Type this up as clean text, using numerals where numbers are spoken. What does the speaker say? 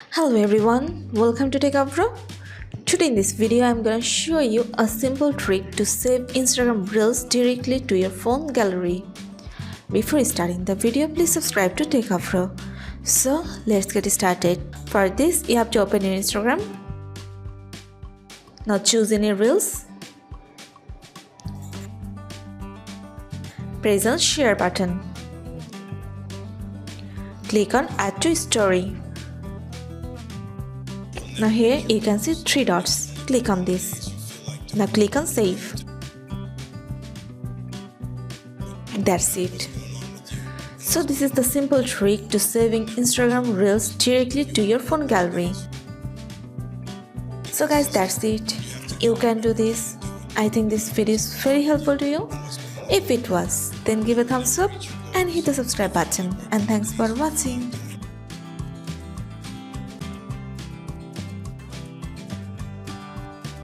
Hello everyone, welcome to Techavro. Today in this video I'm gonna show you a simple trick to save Instagram Reels directly to your phone gallery. Before starting the video, please subscribe to Techavro. So let's get started. For this, you have to open your Instagram. Now choose any Reels. Press on Share button. Click on Add to Story. Now here you can see 3 dots. Click on this. Now click on Save. That's it. So this is the simple trick to saving Instagram Reels directly to your phone gallery. So guys, that's it. You can do this. I think this video is very helpful to you. If it was, then give a thumbs up and hit the subscribe button. And thanks for watching.